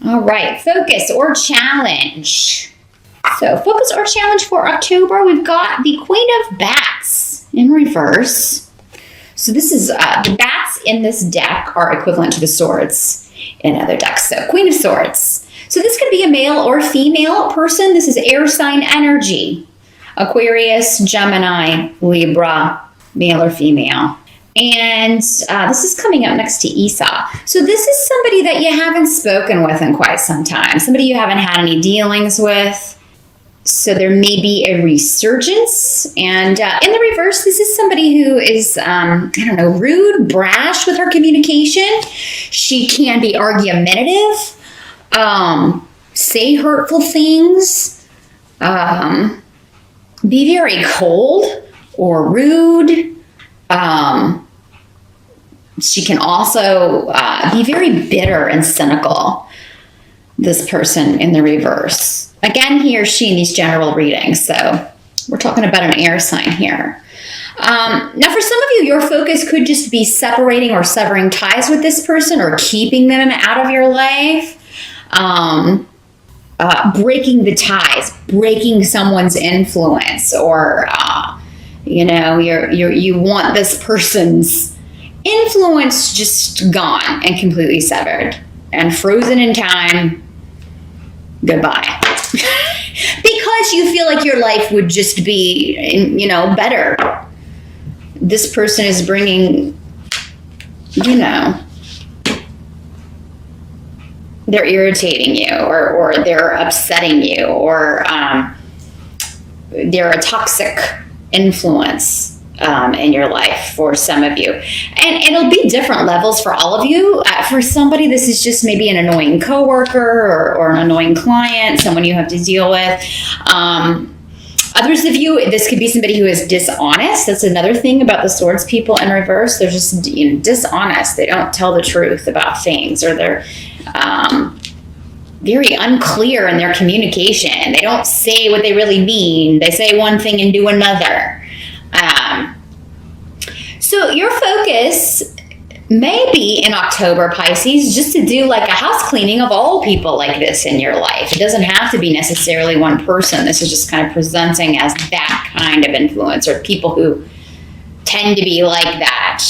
All right, focus or challenge. So focus or challenge for October, we've got the Queen of Bats in reverse. So this is, the bats in this deck are equivalent to the swords in other decks. So Queen of Swords. So this could be a male or female person. This is air sign energy. Aquarius, Gemini, Libra, male or female. And this is coming up next to Esau. So this is somebody that you haven't spoken with in quite some time. Somebody you haven't had any dealings with. So there may be a resurgence. And in the reverse, this is somebody who is, rude, brash with her communication. She can be argumentative, say hurtful things, be very cold or rude. She can also be very bitter and cynical, this person in the reverse. Again, he or she in these general readings. So we're talking about an air sign here. Now, for some of you, your focus could just be separating or severing ties with this person or keeping them out of your life. Breaking the ties, breaking someone's influence, or, you want this person's influence just gone and completely severed and frozen in time. Goodbye. Because you feel like your life would just be, better. This person is bringing, they're irritating you or they're upsetting you or they're a toxic influence in your life for some of you. And it'll be different levels for all of you. For somebody, this is just maybe an annoying coworker or an annoying client, someone you have to deal with. Others of you, this could be somebody who is dishonest. That's another thing about the swords people in reverse. They're just dishonest. They don't tell the truth about things, or they're very unclear in their communication. They don't say what they really mean. They say one thing and do another. So your focus may be in October, Pisces, just to do like a house cleaning of all people like this in your life. It doesn't have to be necessarily one person. This is just kind of presenting as that kind of influence, or people who tend to be like that.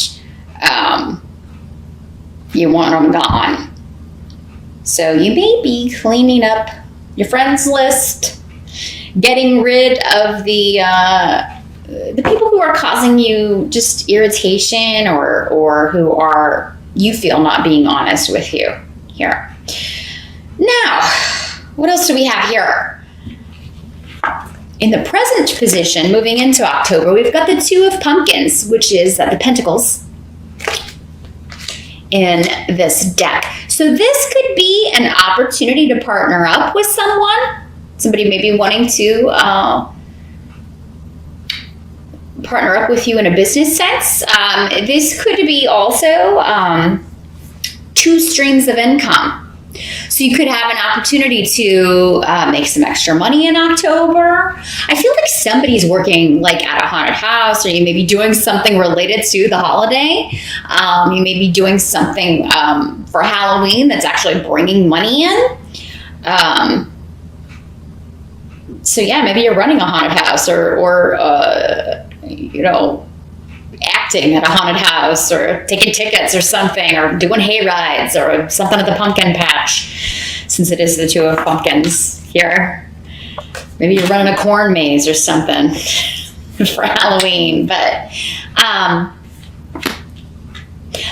You want them gone. So you may be cleaning up your friends list, getting rid of the people who are causing you just irritation or who are, you feel, not being honest with you here. Now, what else do we have here? In the present position, moving into October, we've got the Two of Pumpkins, which is the Pentacles in this deck. So this could be an opportunity to partner up with someone. Somebody may be wanting to partner up with you in a business sense. This could be also two streams of income. So you could have an opportunity to make some extra money in October. I feel like somebody's working like at a haunted house, or you may be doing something related to the holiday. You may be doing something for Halloween that's actually bringing money in. So yeah, maybe you're running a haunted house or acting at a haunted house, or taking tickets or something, or doing hay rides or something at the pumpkin patch, since it is the Two of Pumpkins here. Maybe you're running a corn maze or something for Halloween. But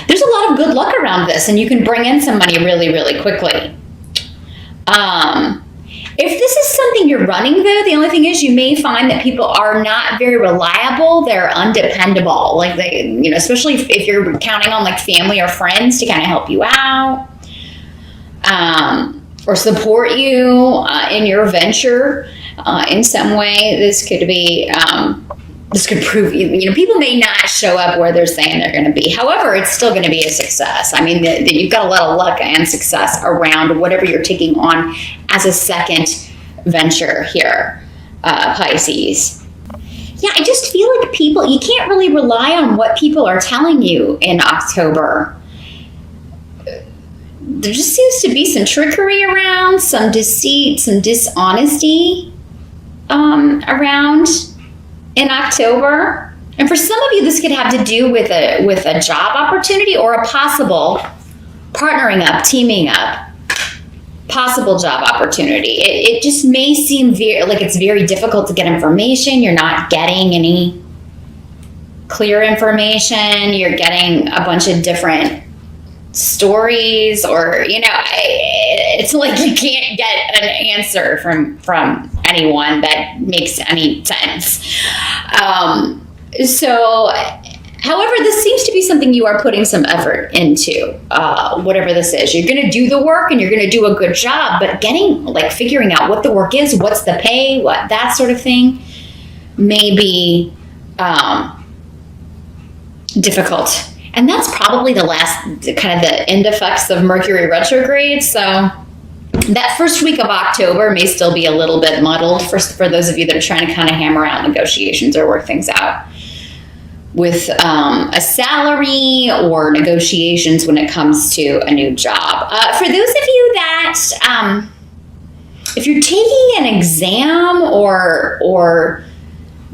there's a lot of good luck around this, and you can bring in some money really, really quickly. If this is something you're running, though, the only thing is you may find that people are not very reliable. They're undependable. Like especially if you're counting on like family or friends to kind of help you out, or support you in your venture in some way. This could be. This could prove, people may not show up where they're saying they're going to be. However, it's still going to be a success. I mean, you've got a lot of luck and success around whatever you're taking on as a second venture here, Pisces. Yeah, I just feel like you can't really rely on what people are telling you in October. there just seems to be some trickery around, some deceit, some dishonesty around in October. And for some of you, this could have to do with a job opportunity or a possible partnering up, teaming up, possible job opportunity. It just may seem like it's very difficult to get information. You're not getting any clear information. You're getting a bunch of different stories, or it's like you can't get an answer from anyone that makes any sense. So however, this seems to be something you are putting some effort into, whatever this is. You're going to do the work and you're going to do a good job, but figuring out what the work is, what's the pay, what that sort of thing may be difficult. And that's probably the end effects of Mercury retrograde. So that first week of October may still be a little bit muddled for those of you that are trying to kind of hammer out negotiations or work things out with a salary or negotiations when it comes to a new job. For those of you that, if you're taking an exam or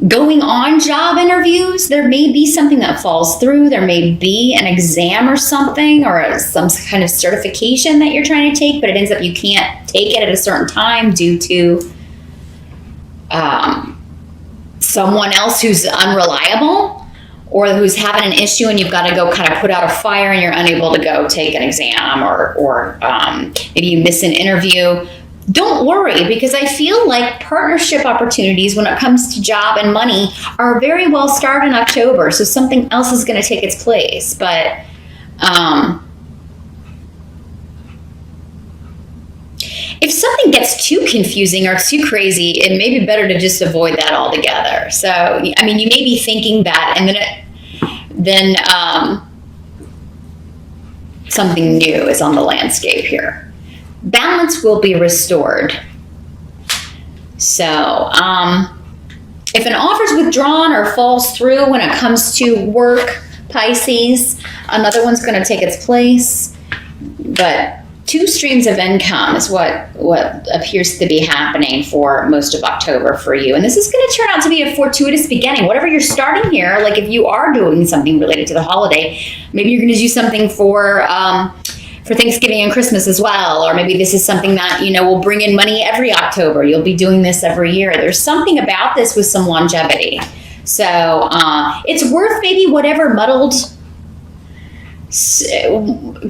going on job interviews, there may be something that falls through. There may be an exam or something, or some kind of certification that you're trying to take, but it ends up you can't take it at a certain time due to someone else who's unreliable or who's having an issue, and you've got to go kind of put out a fire and you're unable to go take an exam, or maybe you miss an interview. Don't worry, because I feel like partnership opportunities when it comes to job and money are very well start in October. So something else is going to take its place. But if something gets too confusing or too crazy, it may be better to just avoid that altogether. So, I mean, you may be thinking that, and then something new is on the landscape here. Balance will be restored. So, if an offer is withdrawn or falls through when it comes to work, Pisces, another one's going to take its place. But 2 streams of income is what appears to be happening for most of October for you. And this is going to turn out to be a fortuitous beginning. Whatever you're starting here, like if you are doing something related to the holiday, maybe you're going to do something for Thanksgiving and Christmas as well. Or maybe this is something that, will bring in money every October. You'll be doing this every year. There's something about this with some longevity. So it's worth maybe whatever muddled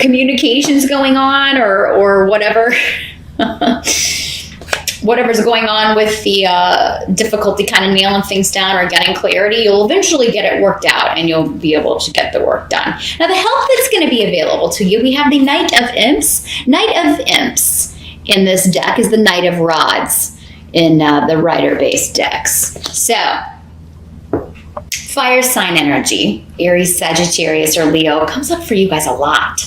communications going on or whatever whatever's going on with the difficulty kind of nailing things down or getting clarity. You'll eventually get it worked out and you'll be able to get the work done. Now, the help that's going to be available to you, we have the Knight of Imps. Knight of Imps in this deck is the Knight of Rods in the Rider-based decks. So, fire sign energy, Aries, Sagittarius, or Leo, comes up for you guys a lot.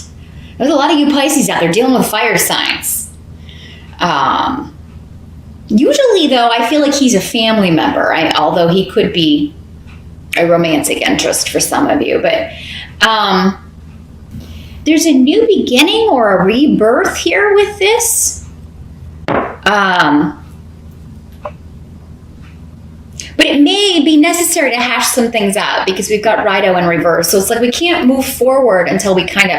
There's a lot of you Pisces out there dealing with fire signs. Usually, though, I feel like he's a family member, although he could be a romantic interest for some of you. But there's a new beginning or a rebirth here with this. But it may be necessary to hash some things out because we've got Rido in reverse. So it's like we can't move forward until we kind of,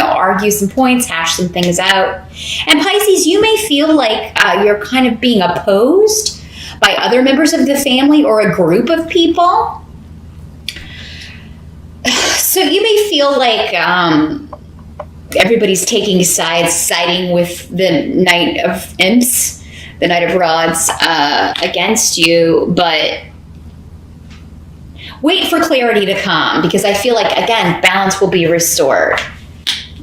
argue some points, hash some things out. And Pisces, you may feel like you're kind of being opposed by other members of the family or a group of people. So you may feel like everybody's taking sides, siding with the Knight of Imps, the Knight of Rods, against you, but wait for clarity to come, because I feel like, again, balance will be restored.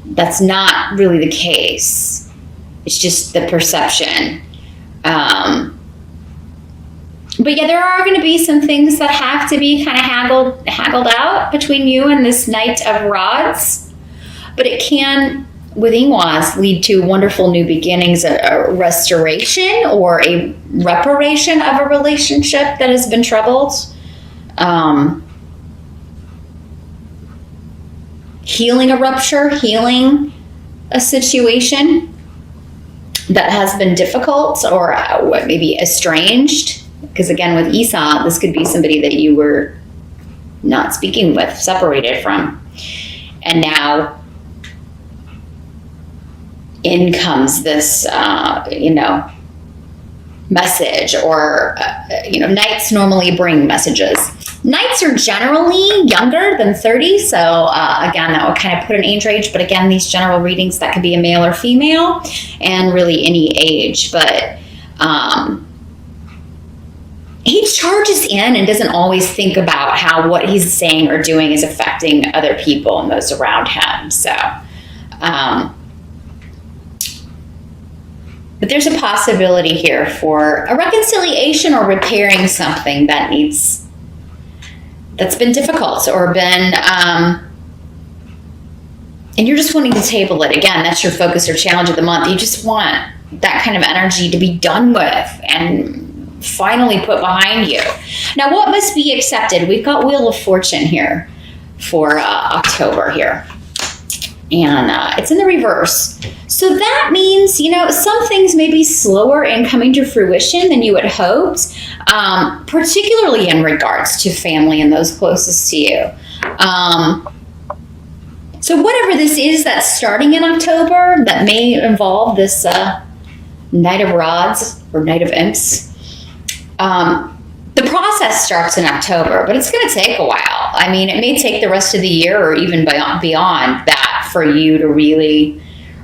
That's not really the case. It's just the perception. But yeah, there are going to be some things that have to be kind of haggled out between you and this Knight of Rods, but it can, with Ingwas, lead to wonderful new beginnings, a restoration or a reparation of a relationship that has been troubled. Healing a rupture, healing a situation that has been difficult or what maybe estranged. Because again, with Esau, this could be somebody that you were not speaking with, separated from. And now in comes this, message, or, nights normally bring messages. Nights are generally younger than 30. So again, that would kind of put an age range. But again, these general readings, that could be a male or female, and really any age. But he charges in and doesn't always think about how what he's saying or doing is affecting other people and those around him. So, but there's a possibility here for a reconciliation or repairing something that's been difficult or been, and you're just wanting to table it. Again, that's your focus or challenge of the month. You just want that kind of energy to be done with and finally put behind you. Now, what must be accepted? We've got Wheel of Fortune here for October here. And it's in the reverse. So that means, some things may be slower in coming to fruition than you had hoped, particularly in regards to family and those closest to you. So whatever this is that's starting in October that may involve this Knight of Rods or Knight of Imps, the process starts in October, but it's going to take a while. I mean, it may take the rest of the year or even beyond that for you to really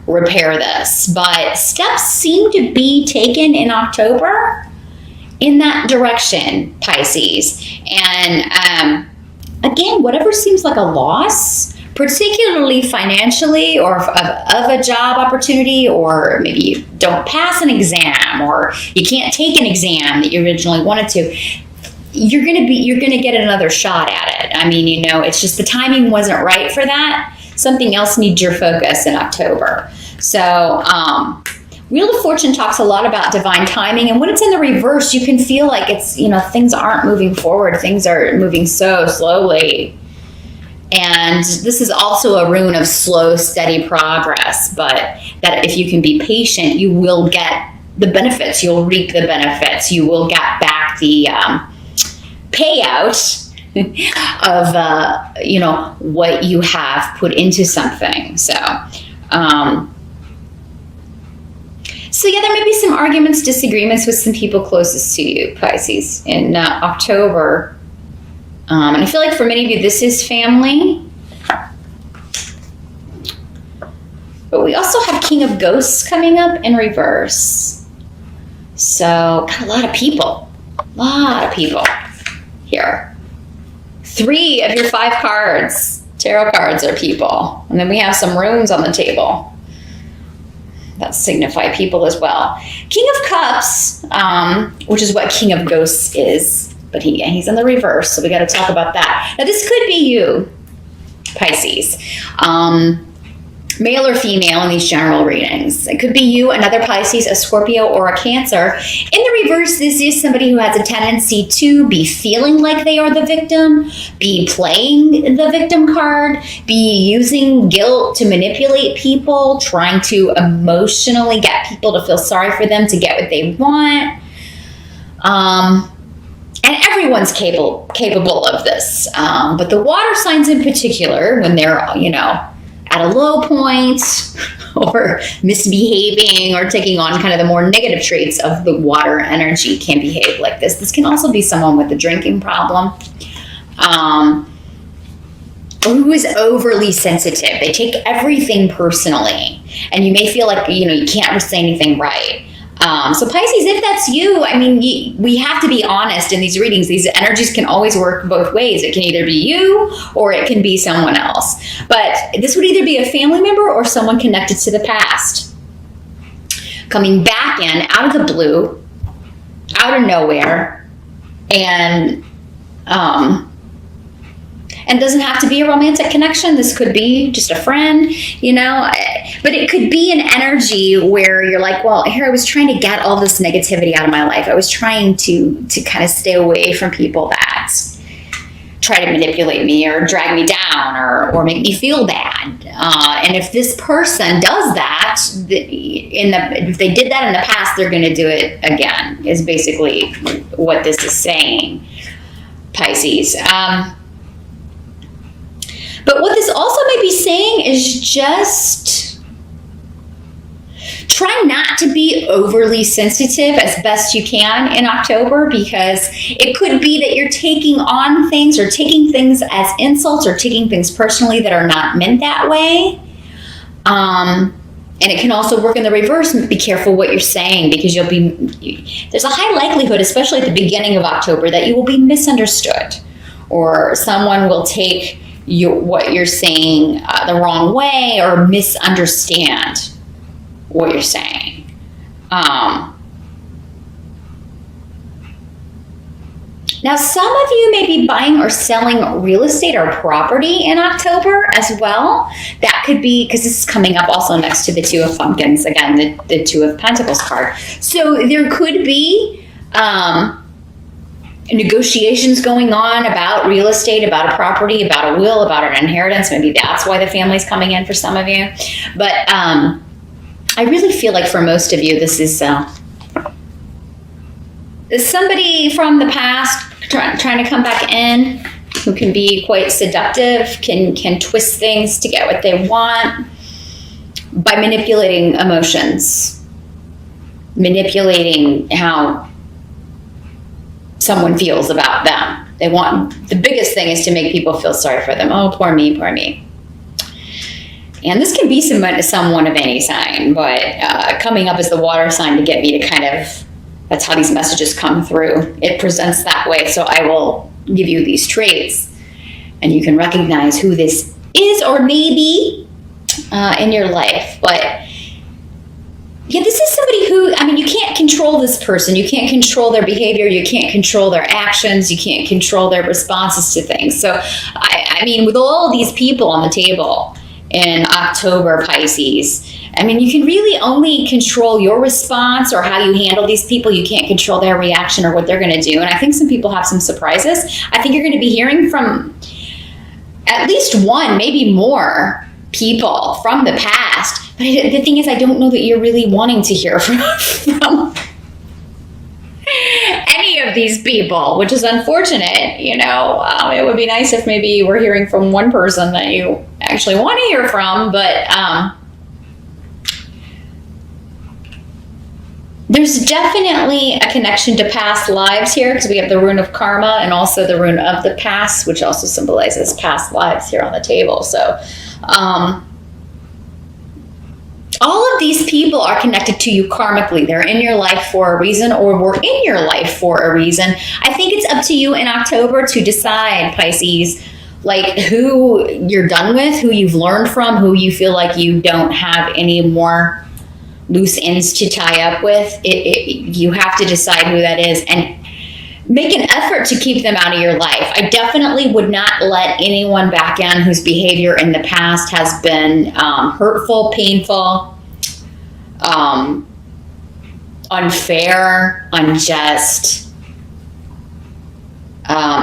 repair this. But steps seem to be taken in October in that direction, Pisces. And again, whatever seems like a loss, particularly financially or of a job opportunity, or maybe you don't pass an exam or you can't take an exam that you originally wanted to, you're going to get another shot at it. I mean, it's just the timing wasn't right for that. Something else needs your focus in October. So, Wheel of Fortune talks a lot about divine timing, and when it's in the reverse, you can feel like it's, things aren't moving forward. Things are moving so slowly. And this is also a rune of slow, steady progress, but that if you can be patient, you will get the benefits. You'll reap the benefits. You will get back the payout of, what you have put into something. So, yeah, there may be some arguments, disagreements with some people closest to you, Pisces, in October. And I feel like for many of you, this is family. But we also have King of Ghosts coming up in reverse. So, got a lot of people here. 3 of your 5 cards, tarot cards, are people. And then we have some runes on the table that signify people as well. King of Cups, which is what King of Ghosts is, but he's in the reverse, so we got to talk about that. Now, this could be you, Pisces. Male or female in these general readings. It could be you, another Pisces, a Scorpio, or a Cancer. In the reverse, this is somebody who has a tendency to be feeling like they are the victim, be playing the victim card, be using guilt to manipulate people, trying to emotionally get people to feel sorry for them to get what they want. And everyone's capable of this. But the water signs in particular, when they're, at a low point or misbehaving or taking on kind of the more negative traits of the water energy, can behave like this. This can also be someone with a drinking problem, or who is overly sensitive. They take everything personally, and you may feel like, you can't say anything right. So Pisces, if that's you, I mean, we have to be honest in these readings. These energies can always work both ways. It can either be you or it can be someone else. But this would either be a family member or someone connected to the past. Coming back in, out of the blue, out of nowhere, and doesn't have to be a romantic connection. This could be just a friend, but it could be an energy where you're like, well, here I was trying to get all this negativity out of my life. I was trying to kind of stay away from people that try to manipulate me or drag me down or make me feel bad. on. And if this person does that, if they did that in the past, they're going to do it again, is basically what this is saying, Pisces. But what this also may be saying is just try not to be overly sensitive as best you can in October, because it could be that you're taking on things or taking things as insults or taking things personally that are not meant that way. And it can also work in the reverse. Be careful what you're saying, because there's a high likelihood, especially at the beginning of October, that you will be misunderstood, or someone will take what you're saying the wrong way or misunderstand what you're saying. Now, some of you may be buying or selling real estate or property in October as well. That could be, because this is coming up also next to the Two of Pumpkins, again, the Two of Pentacles card. So there could be negotiations going on about real estate, about a property, about a will, about an inheritance. Maybe that's why the family's coming in for some of you. But I really feel like for most of you, this is somebody from the past trying to come back in, who can be quite seductive, can twist things to get what they want by manipulating emotions, manipulating how someone feels about them. The biggest thing is to make people feel sorry for them. Oh, poor me, poor me. And this can be someone of any sign, but coming up as the water sign to get me to kind of, that's how these messages come through. It presents that way, so I will give you these traits, and you can recognize who this is or may be in your life. But yeah, this is somebody who, I mean, you can't control this person. You can't control their behavior. You can't control their actions. You can't control their responses to things. So, I mean, with all these people on the table in October, Pisces, I mean, you can really only control your response or how you handle these people. You can't control their reaction or what they're going to do. And I think some people have some surprises. I think you're going to be hearing from at least one, maybe more people from the past. But the thing is, I don't know that you're really wanting to hear from any of these people, which is unfortunate. You know, it would be nice if maybe you were hearing from one person that you actually want to hear from, but there's definitely a connection to past lives here, because we have the rune of karma and also the rune of the past, which also symbolizes past lives here on the table. So all of these people are connected to you karmically. They're in your life for a reason, or were in your life for a reason. I think it's up to you in October to decide, Pisces, like who you're done with, who you've learned from, who you feel like you don't have any more loose ends to tie up with. You have to decide who that is and make an effort to keep them out of your life. I definitely would not let anyone back in whose behavior in the past has been hurtful, painful, unfair, unjust,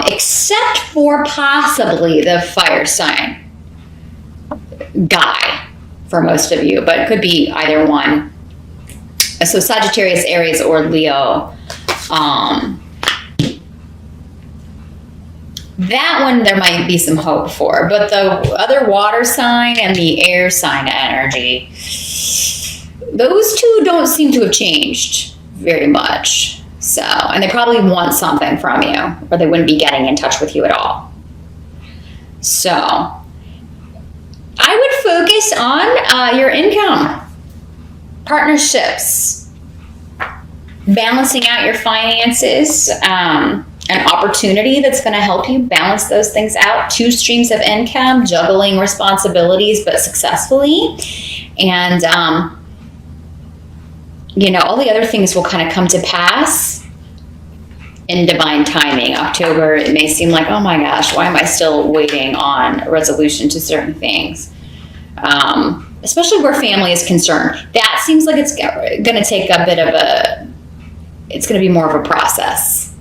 except for possibly the fire sign guy for most of you, but it could be either one. So Sagittarius, Aries, or Leo. That one there might be some hope for, but the other water sign and the air sign energy, those two don't seem to have changed very much. So, and they probably want something from you, or they wouldn't be getting in touch with you at all. So, I would focus on your income, partnerships, balancing out your finances, an opportunity that's going to help you balance those things out. 2 streams of income, juggling responsibilities, but successfully. And, you know, all the other things will kind of come to pass in divine timing. October, it may seem like, oh my gosh, why am I still waiting on a resolution to certain things? Especially where family is concerned. That seems like it's going to take a bit of it's going to be more of a process.